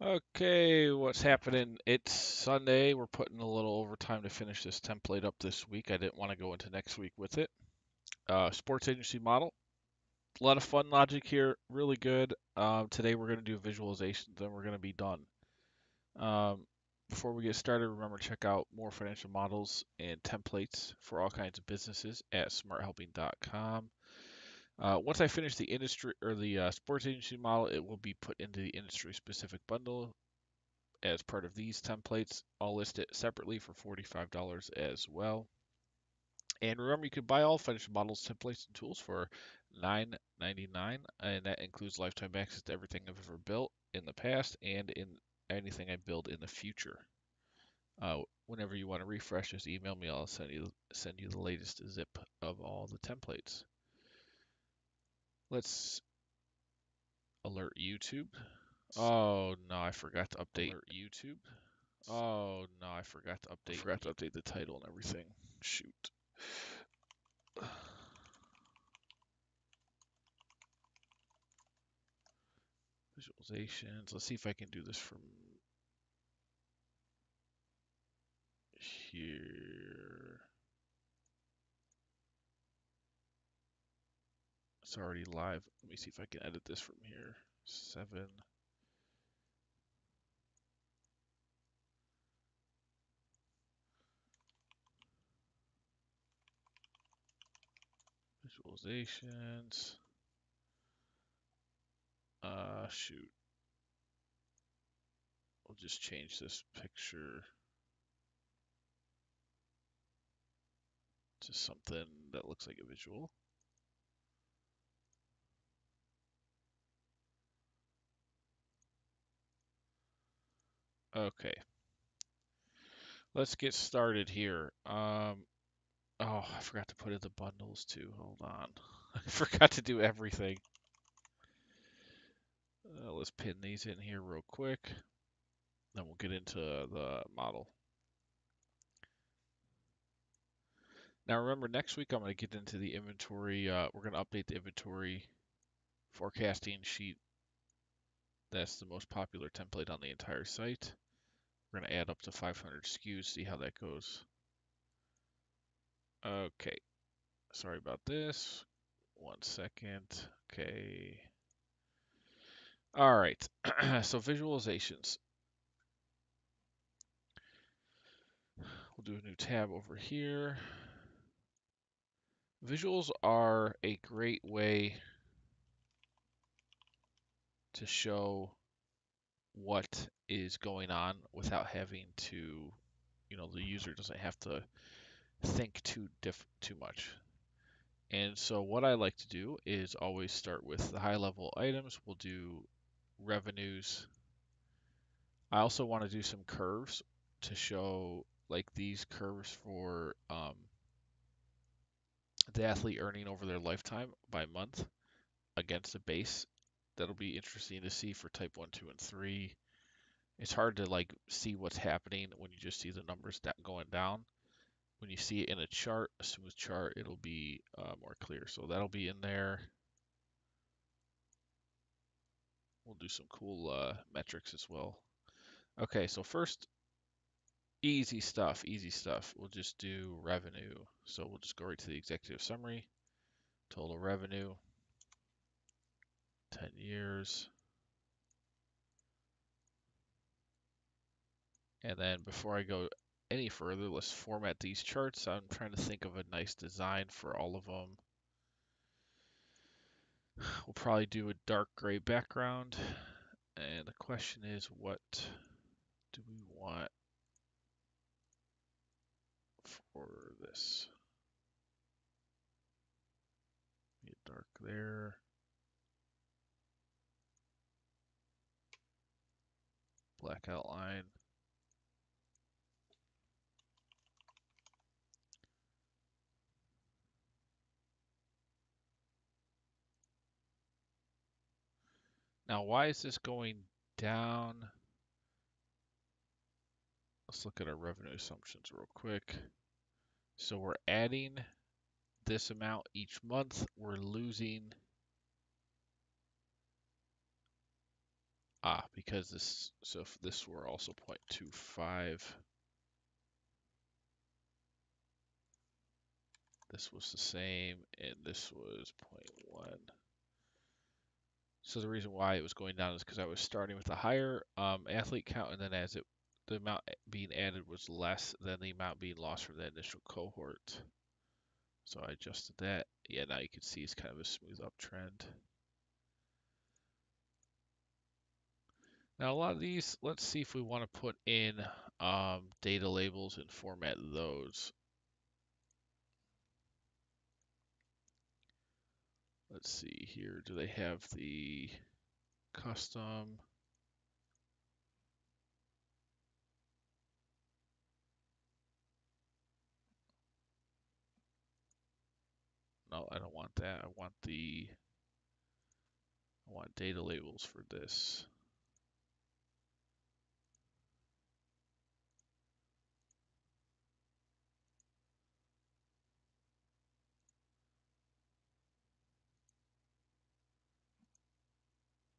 Okay, what's happening? It's Sunday. We're putting a little overtime to finish this template up this week. I didn't want to go into next week with it. Sports agency model. A lot of fun logic here. Really good. Today we're going to do visualizations and we're going to be done. Um, Before we get started, remember to check out more financial models and templates for all kinds of businesses at smarthelping.com. Once I finish the industry or the sports agency model, it will be put into the industry specific bundle as part of these templates. I'll list it separately for $45 as well. And remember, you can buy all financial models, templates, and tools for $9.99, and that includes lifetime access to everything I've ever built in the past and in anything I build in the future. Whenever you want to refresh, just email me. I'll send you the latest zip of all the templates. Let's alert YouTube. Oh no, I forgot to update YouTube. Oh no, I forgot to update. I forgot to update the title and everything. Shoot. Visualizations. Let's see if I can do this from here. It's already live. Let me see if I can edit this from here. 7. Visualizations. Shoot. We'll just change this picture to something that looks like a visual. Okay. Let's get started here. Oh, I forgot to put in the bundles too. Hold on. I forgot to do everything. Let's pin these in here real quick. Then we'll get into the model. Now remember, next week I'm going to get into the inventory. We're going to update the inventory forecasting sheet. That's the most popular template on the entire site. We're going to add up to 500 SKUs, see how that goes. Okay, sorry about this. 1 second. Okay. All right, so visualizations. We'll do a new tab over here. Visuals are a great way to show what is going on without having to, the user doesn't have to think too much. And so what I like to do is always start with the high level items. We'll do revenues. I also want to do some curves to show like these curves for the athlete earning over their lifetime by month against a base. That'll be interesting to see for type 1, 2, and 3. It's hard to like see what's happening when you just see the numbers going down. When you see it in a chart, a smooth chart, it'll be more clear. So that'll be in there. We'll do some cool metrics as well. Okay, so first, easy stuff, easy stuff. We'll just do revenue. So we'll just go right to the executive summary. Total revenue, 10 years. And then before I go any further, let's format these charts. I'm trying to think of a nice design for all of them. We'll probably do a dark gray background. And the question is, what do we want for this? Get dark there. Black outline. Now, why is this going down? Let's look at our revenue assumptions real quick. So we're adding this amount each month. We're losing Because this, so if this were also 0.25, this was the same, and this was 0.1. So the reason why it was going down is because I was starting with a higher athlete count, and then as the amount being added was less than the amount being lost from the initial cohort. So I adjusted that. Yeah, now you can see it's kind of a smooth uptrend. Now a lot of these, let's see if we want to put in data labels and format those. Let's see here. Do they have the custom? No, I don't want that. I want data labels for this.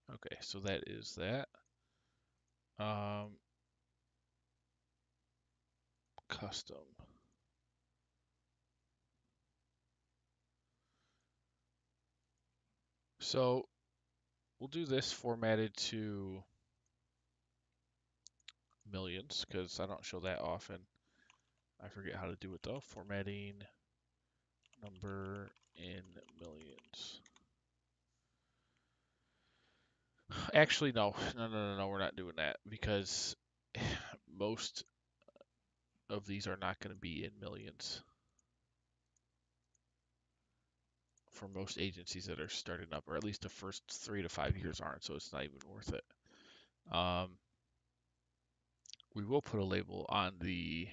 Okay, so that is that. Custom. So we'll do this formatted to millions because I don't show that often. I forget how to do it though. Formatting number in millions. Actually, no, we're not doing that because most of these are not going to be in millions for most agencies that are starting up, or at least the first 3 to 5 years aren't, so it's not even worth it. We will put a label on the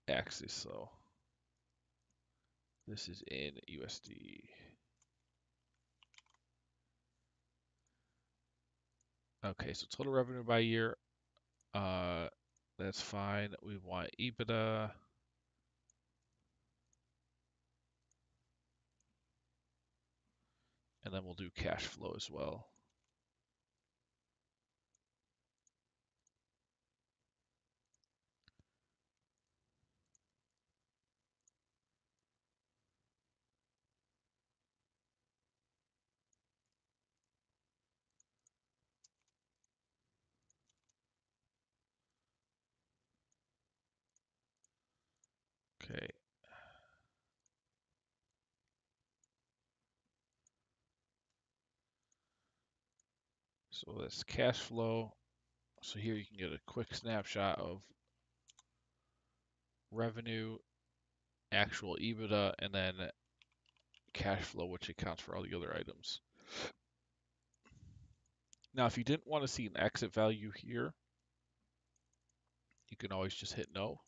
axis, so this is in USD. Okay, so total revenue by year, that's fine. We want EBITDA. And then we'll do cash flow as well. Okay. So that's cash flow. So here you can get a quick snapshot of revenue, actual EBITDA, and then cash flow, which accounts for all the other items. Now, if you didn't want to see an exit value here, you can always just hit no.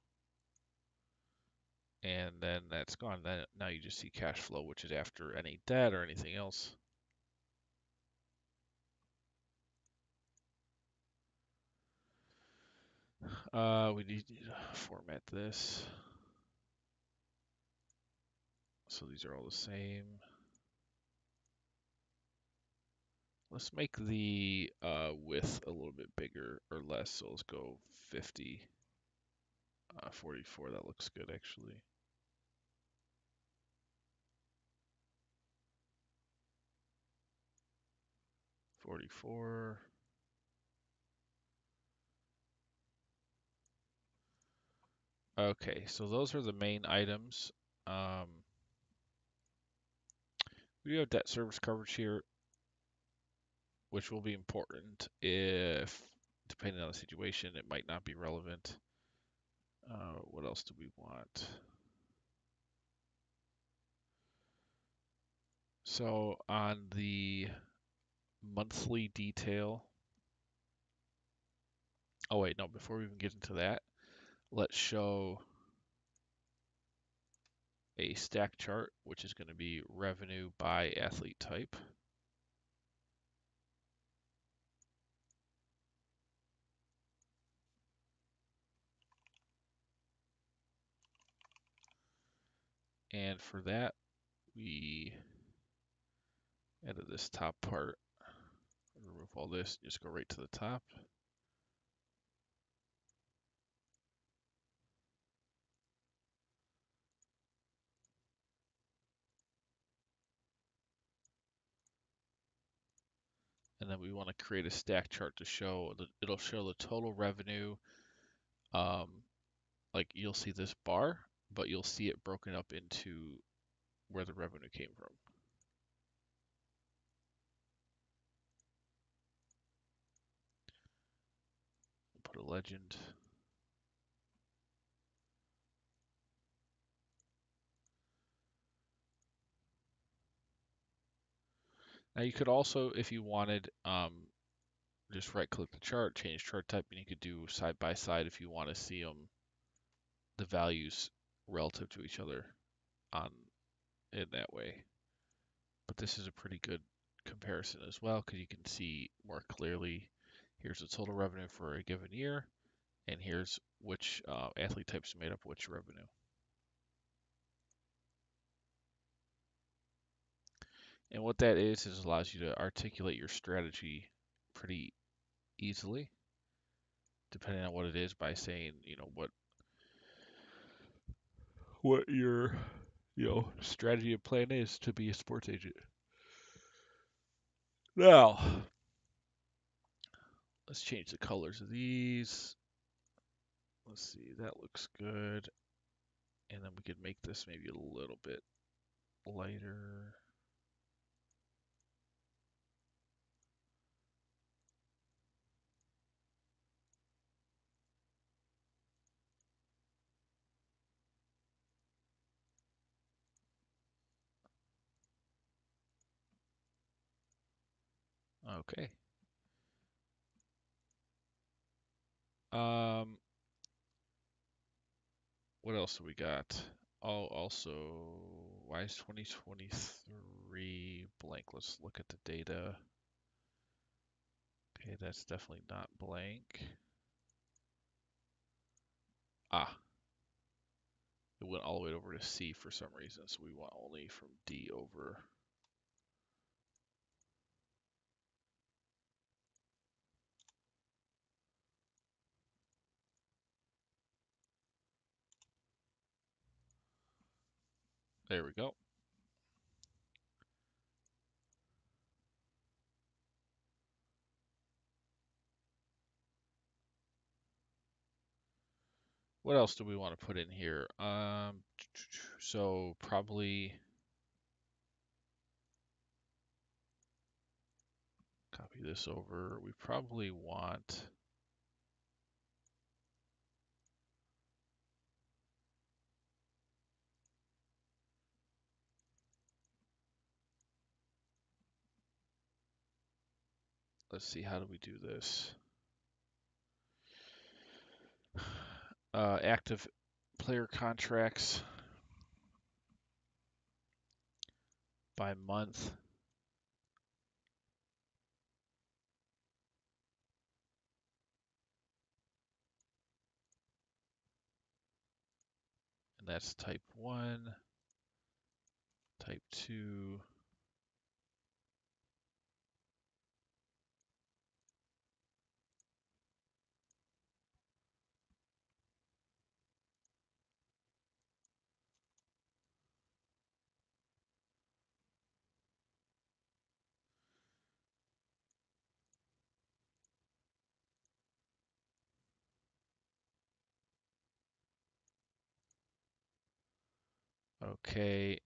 And then that's gone. Then now you just see cash flow, which is after any debt or anything else. We need to format this. So these are all the same. Let's make the width a little bit bigger or less. So let's go 50, 44. That looks good actually. 44. Okay, so those are the main items. Um, we have debt service coverage here, which will be important if, depending on the situation, it might not be relevant. What else do we want? So on the monthly detail, oh wait, no, before we even get into that, let's show a stack chart, which is going to be revenue by athlete type. And for that, we Edit this top part. Remove all this. Just go right to the top. And then we want to create a stack chart to show it'll show the total revenue. Um, like you'll see this bar, but you'll see it broken up into where the revenue came from. Put a legend. Now you could also, if you wanted, just right click the chart, change chart type, and you could do side by side if you want to see the values relative to each other on in that way. But this is a pretty good comparison as well because you can see more clearly here's the total revenue for a given year, and here's which athlete types made up which revenue. And what that is allows you to articulate your strategy pretty easily, depending on what it is, by saying, what your strategy and plan is to be a sports agent. Now, let's change the colors of these. Let's see, that looks good. And then we could make this maybe a little bit lighter. Okay. Um, what else do we got? Oh, also, why is 2023 blank? Let's look at the data. Okay, that's definitely not blank. Ah, it went all the way over to C for some reason, so we want only from D over. There we go. What else do we want to put in here? So probably copy this over. We probably want, let's see, how do we do this? Active player contracts by month. And that's type 1, type 2. Okay.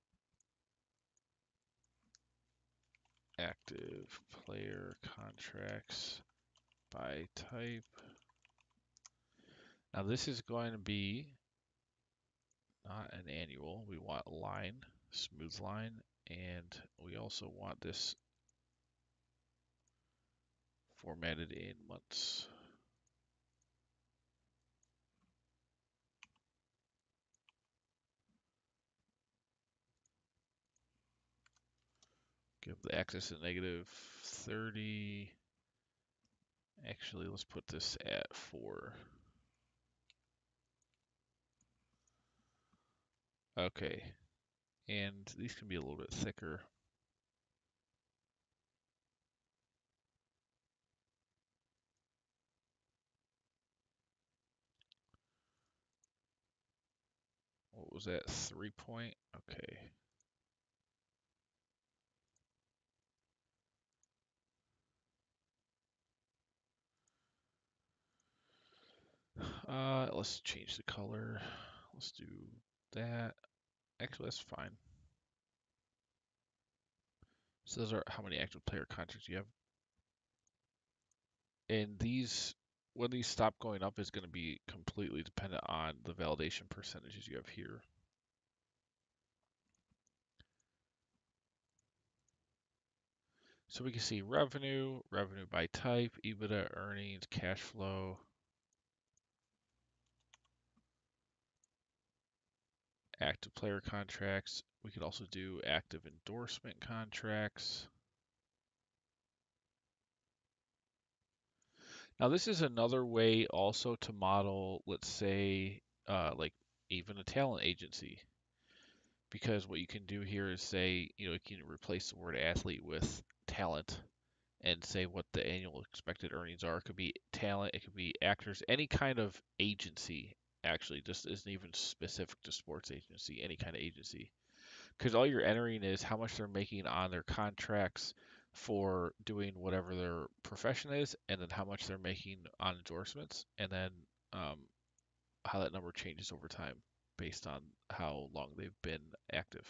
Active player contracts by type. Now this is going to be not an annual. We want line, smooth line, and we also want this formatted in months. Give the axis a -30. Actually, let's put this at 4. Okay, and these can be a little bit thicker. was that 3 point? Okay. Let's change the color. Let's do that. Actually, that's fine. So those are how many active player contracts you have. And these, when these stop going up, is going to be completely dependent on the validation percentages you have here. So we can see revenue, revenue by type, EBITDA, earnings, cash flow, active player contracts. We could also do active endorsement contracts. Now this is another way also to model, let's say, like even a talent agency. Because what you can do here is say, you can replace the word athlete with talent and say what the annual expected earnings are. It could be talent, it could be actors, any kind of agency, actually, just isn't even specific to sports agency, any kind of agency. Because all you're entering is how much they're making on their contracts for doing whatever their profession is, and then how much they're making on endorsements, and then um, how that number changes over time based on how long they've been active.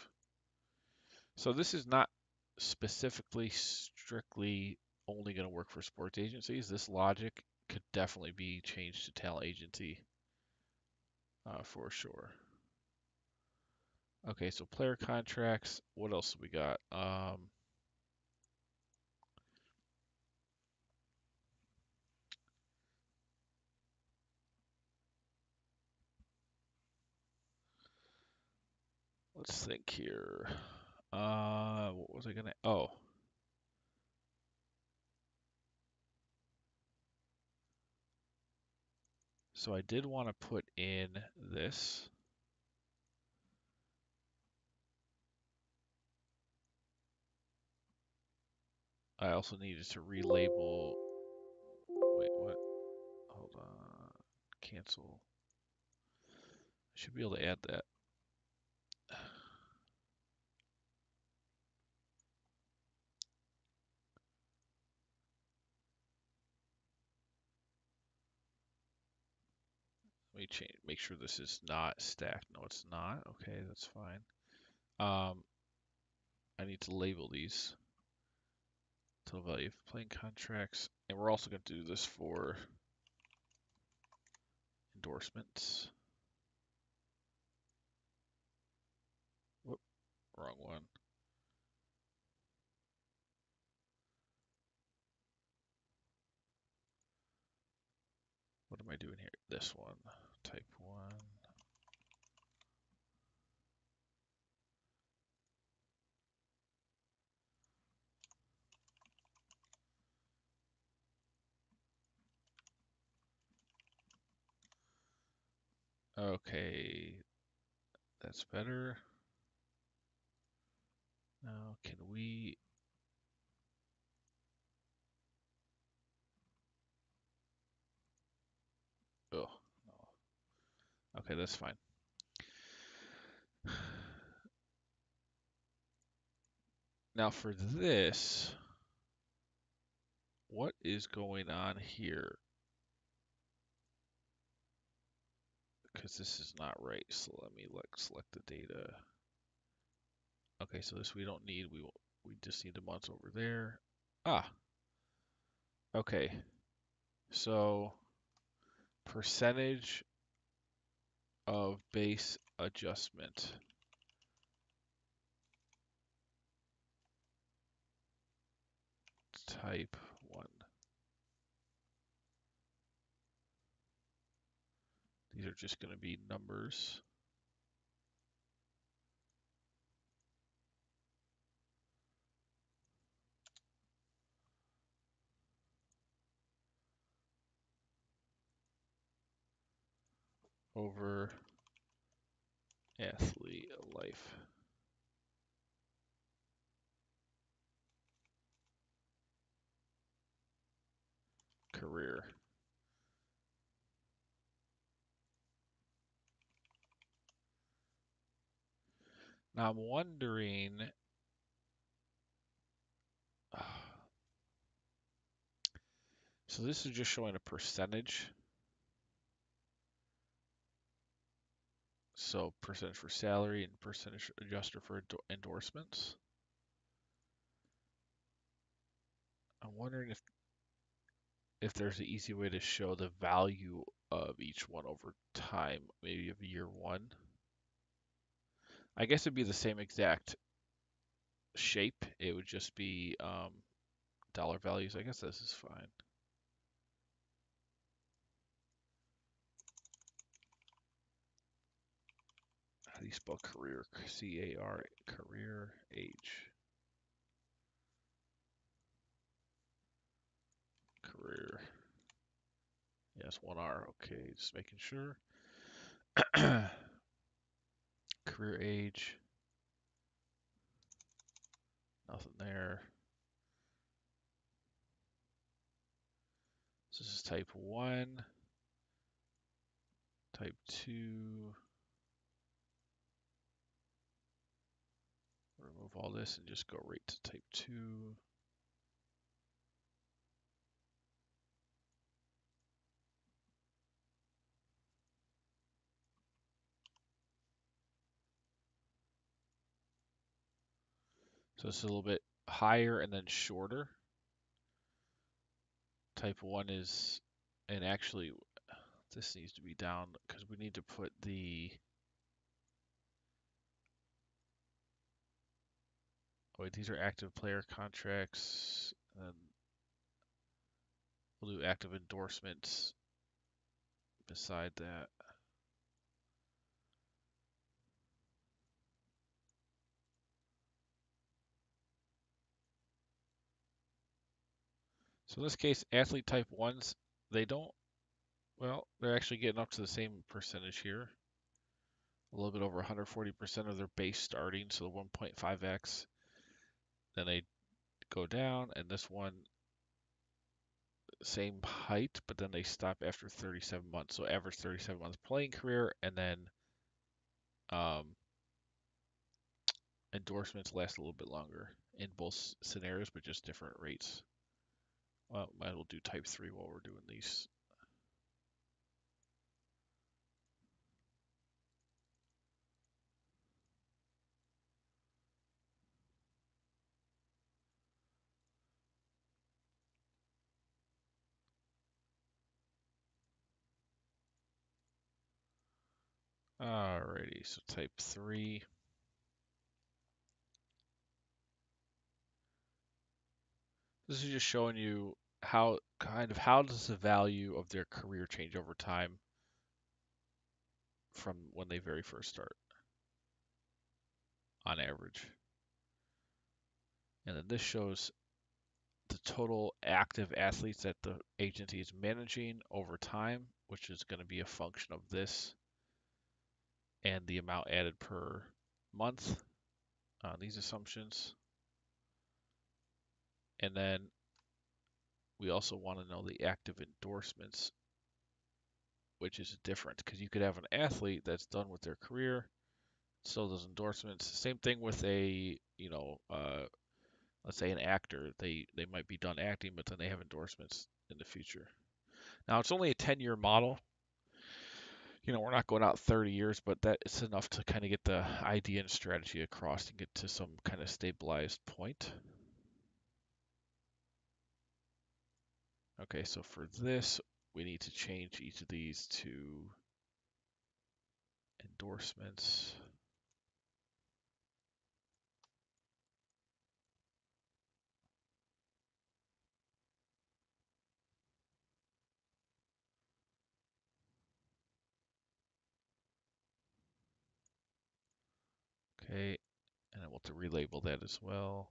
So this is not specifically strictly only going to work for sports agencies. This logic could definitely be changed to talent agency for sure. Okay, so player contracts. What else we got? Let's think here. What was I gonna? Oh, so I did want to put in this. I also needed to relabel. Wait, what? Hold on. Cancel. Should be able to add that. Let me change. Make sure this is not stacked. No, it's not. Okay, that's fine. I need to label these. Total value of playing contracts, and we're also going to do this for endorsements. Whoop, wrong one. What am I doing here? This one. Type 1. Okay, that's better. Now, can we... Oh, no. Okay, that's fine. Now for this, what is going on here? Because this is not right. So let me select the data. Okay, so this we don't need. We just need the months over there. Ah, okay. So percentage of base adjustment. Type 1. These are just going to be numbers. Over athlete life. Career. Now I'm wondering, so this is just showing a percentage. So percentage for salary and percentage adjuster for endorsements. I'm wondering if there's an easy way to show the value of each one over time, maybe of year one. I guess it'd be the same exact shape. It would just be dollar values. I guess this is fine. How do you spell career? C-A-R, career, age. Career. Yes, one R. Okay, just making sure. Career age. Nothing there. So this is type 1. Type 2. Remove all this and just go right to type 2. So it's a little bit higher and then shorter. Type 1 is, and actually this needs to be down because we need to put the, oh wait, these are active player contracts, and we'll do active endorsements beside that. So in this case, athlete type 1s, they don't, well, they're actually getting up to the same percentage here. A little bit over 140% of their base starting, so the 1.5x. Then they go down, and this one, same height, but then they stop after 37 months. So average 37 months playing career, and then um, endorsements last a little bit longer in both scenarios, but just different rates. Well, might as well do type 3 while we're doing these. Alrighty, so type 3. This is just showing you how does the value of their career change over time from when they very first start on average. And then this shows the total active athletes that the agency is managing over time, which is going to be a function of this and the amount added per month on these assumptions. And then we also want to know the active endorsements, which is different because you could have an athlete that's done with their career, still does endorsements. Same thing with a, let's say an actor. They might be done acting, but then they have endorsements in the future. Now it's only a 10-year model. We're not going out 30 years, but that is enough to kind of get the idea and strategy across and get to some kind of stabilized point. Okay, so for this, we need to change each of these to endorsements. Okay, and I want to relabel that as well.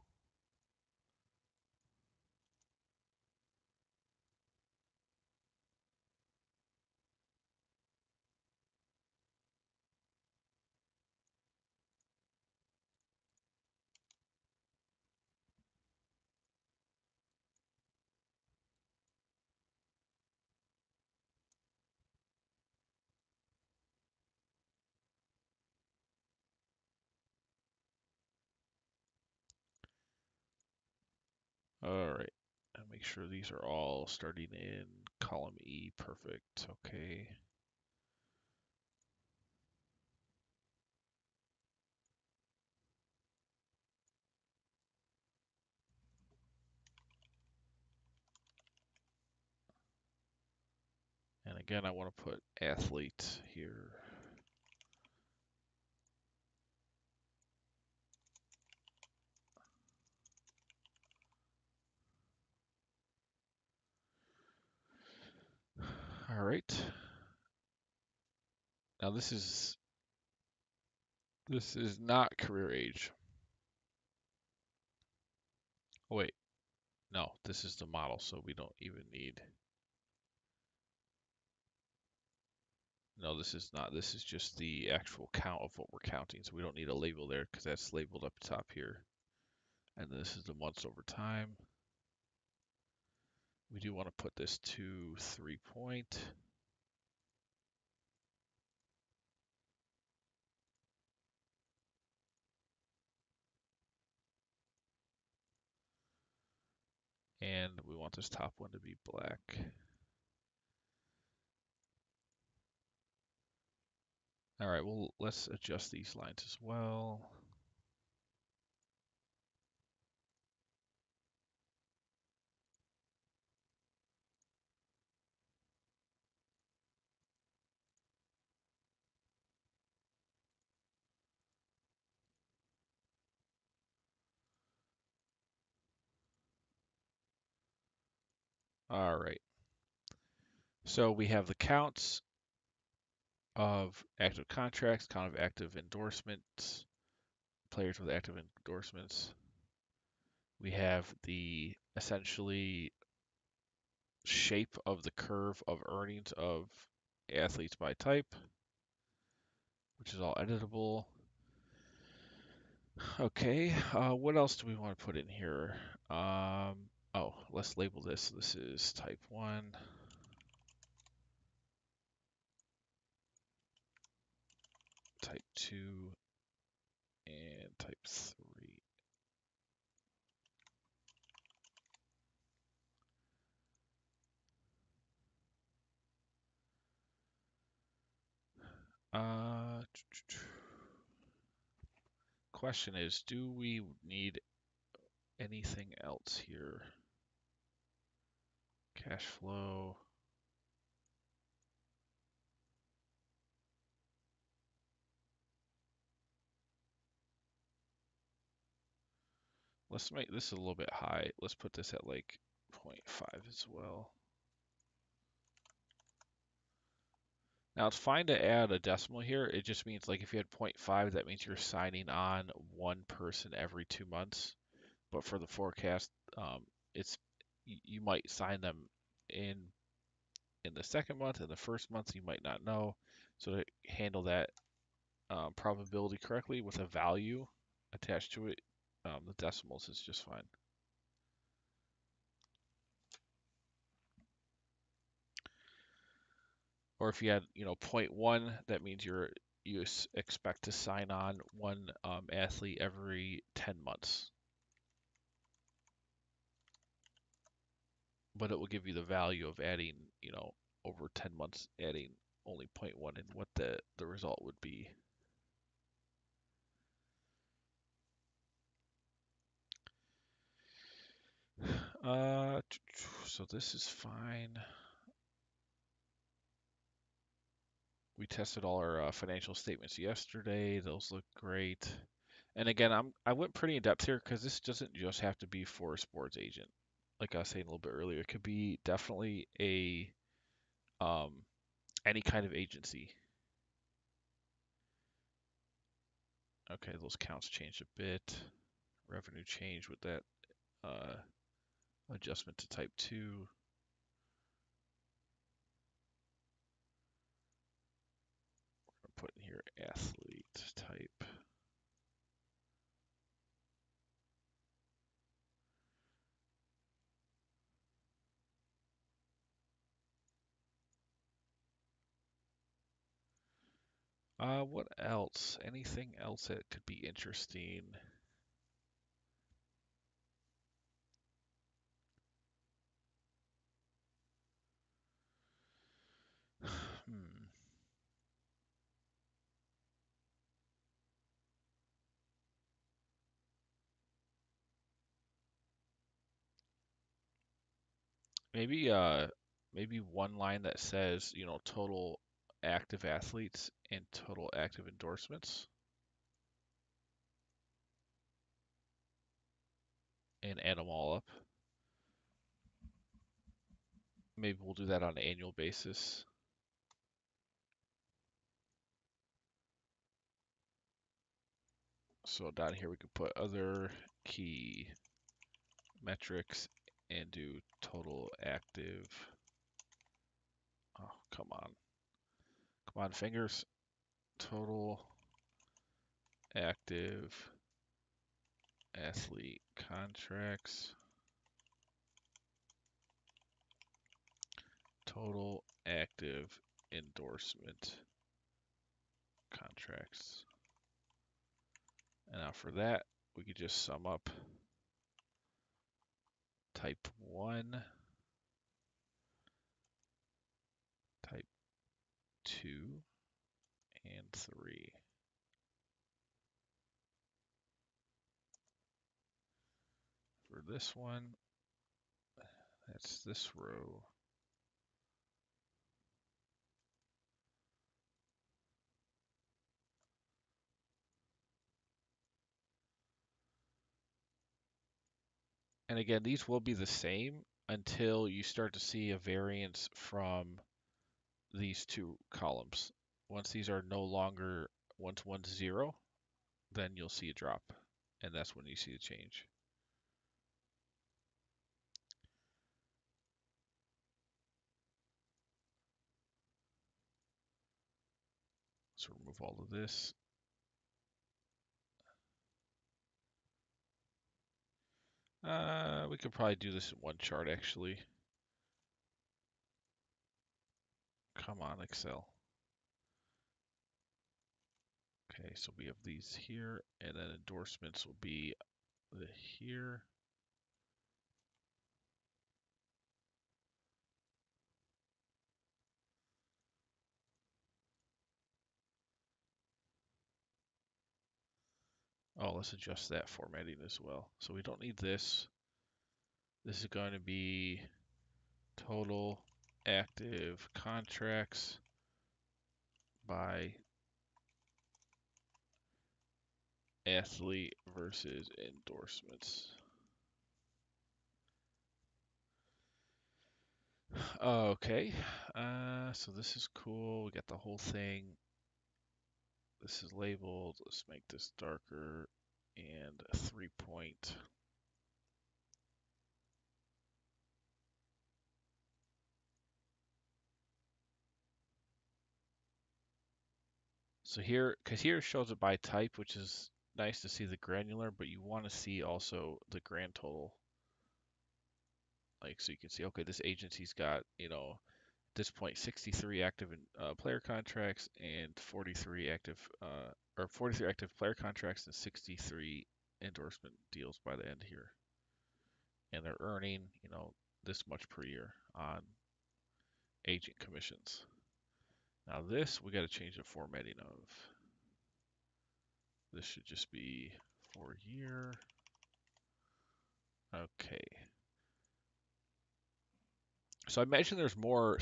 All right. And make sure these are all starting in column E. Perfect. Okay. And again, I want to put athlete here. All right. Now this is not career age. Oh wait, no, this is the model, so we don't even need. No, this is not. This is just the actual count of what we're counting, so we don't need a label there because that's labeled up top here. And this is the months over time. We do want to put this to 3 point. And we want this top one to be black. All right, well, let's adjust these lines as well. All right. So we have the counts of active contracts, count of active endorsements, players with active endorsements. We have the essentially shape of the curve of earnings of athletes by type, which is all editable. Okay, what else do we want to put in here? Oh, let's label this. This is type 1, type 2, and type 3. Uh, Question is, do we need anything else here? Cash flow. Let's make this a little bit high. Let's put this at like 0.5 as well. Now it's fine to add a decimal here. It just means like if you had 0.5, that means you're signing on one person every 2 months. But for the forecast, it's you might sign them in in the second month. In the first month, you might not know. So to handle that probability correctly with a value attached to it, the decimals is just fine. Or if you had, zero point 0.1, that means you expect to sign on one athlete every 10 months. But it will give you the value of adding, over 10 months, adding only 0.1 and what the result would be. So this is fine. We tested all our financial statements yesterday. Those look great. And again, I went pretty in depth here because this doesn't just have to be for a sports agent. Like I was saying a little bit earlier, it could be definitely a um, any kind of agency. Okay, those counts changed a bit. Revenue changed with that uh, adjustment to type 2. I'm putting here athlete type. What else? Anything else that could be interesting? Hmm. Maybe maybe one line that says, total active athletes and total active endorsements and add them all up. Maybe we'll do that on an annual basis. So down here we could put other key metrics and do total active. Oh, come on. Come on, fingers. Total active athlete contracts. Total active endorsement contracts. And now for that, we could just sum up type 1, type 2, and 3. For this one, that's this row. And again, these will be the same until you start to see a variance from these two columns. Once these are no longer, once one's 0, then you'll see a drop. And that's when you see the change. So remove all of this. We could probably do this in one chart actually. Come on, Excel. Okay, so we have these here, and then endorsements will be here. Oh, let's adjust that formatting as well. So we don't need this. This is going to be total active contracts by athlete versus endorsements. Okay, so this is cool. We got the whole thing. This is labeled. Let's make this darker and a 3-point. So here, because here it shows it by type, which is nice to see the granular, but you want to see also the grand total. Like, so you can see, okay, this agency's got, at this point, 63 active player contracts and 43 active, or 43 active player contracts and 63 endorsement deals by the end here. And they're earning, this much per year on agent commissions. Now this, we got to change the formatting of. This should just be for year. Okay. So I imagine there's more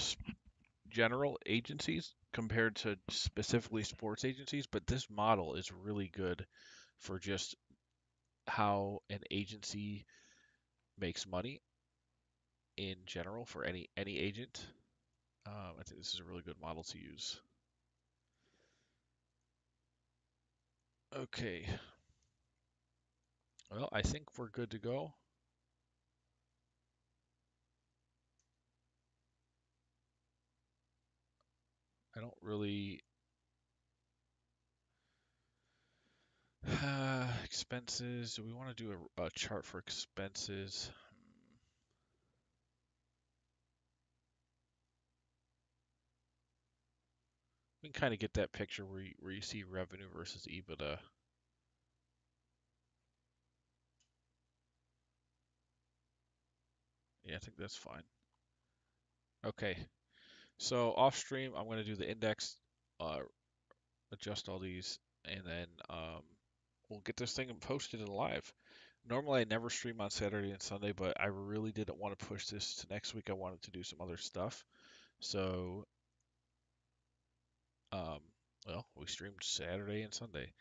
general agencies compared to specifically sports agencies, but this model is really good for just how an agency makes money in general for any agent. I think this is a really good model to use. Okay. Well, I think we're good to go. I don't really expenses. Do we want to do a chart for expenses? We can kind of get that picture where you see revenue versus EBITDA. Yeah, I think that's fine. Okay, So off stream, I'm going to do the index, uh, adjust all these, and then we'll get this thing posted and live. Normally, I never stream on Saturday and Sunday, but I really didn't want to push this to next week. I wanted to do some other stuff. So, um, well, we streamed Saturday and Sunday.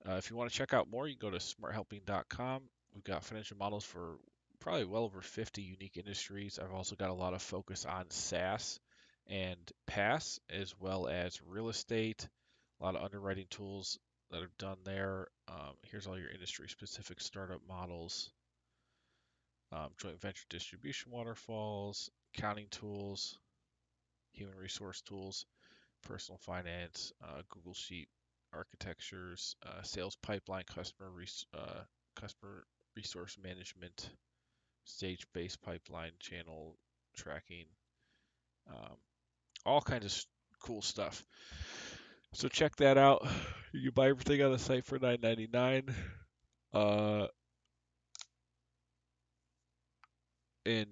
If you want to check out more, you can go to smarthelping.com. We've got financial models for probably well over 50 unique industries. I've also got a lot of focus on SaaS and PaaS, as well as real estate, a lot of underwriting tools that are done there. Here's all your industry specific startup models, joint venture distribution waterfalls, accounting tools, human resource tools, personal finance, Google Sheet architectures, sales pipeline, customer resource management, stage-based pipeline, channel tracking, um, all kinds of cool stuff. So check that out. You can buy everything on the site for $9.99. Uh, and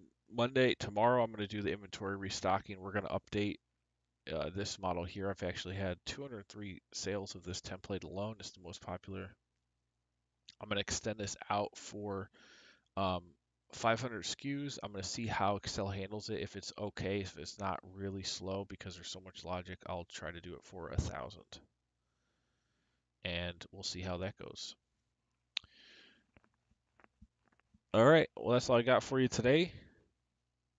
tomorrow, I'm going to do the inventory restocking. We're going to update this model here. I've actually had 203 sales of this template alone. It's the most popular. I'm going to extend this out for um, 500 SKUs. I'm going to see how Excel handles it. If it's okay, if it's not really slow because there's so much logic, I'll try to do it for 1,000. And we'll see how that goes. All right. Well, that's all I got for you today.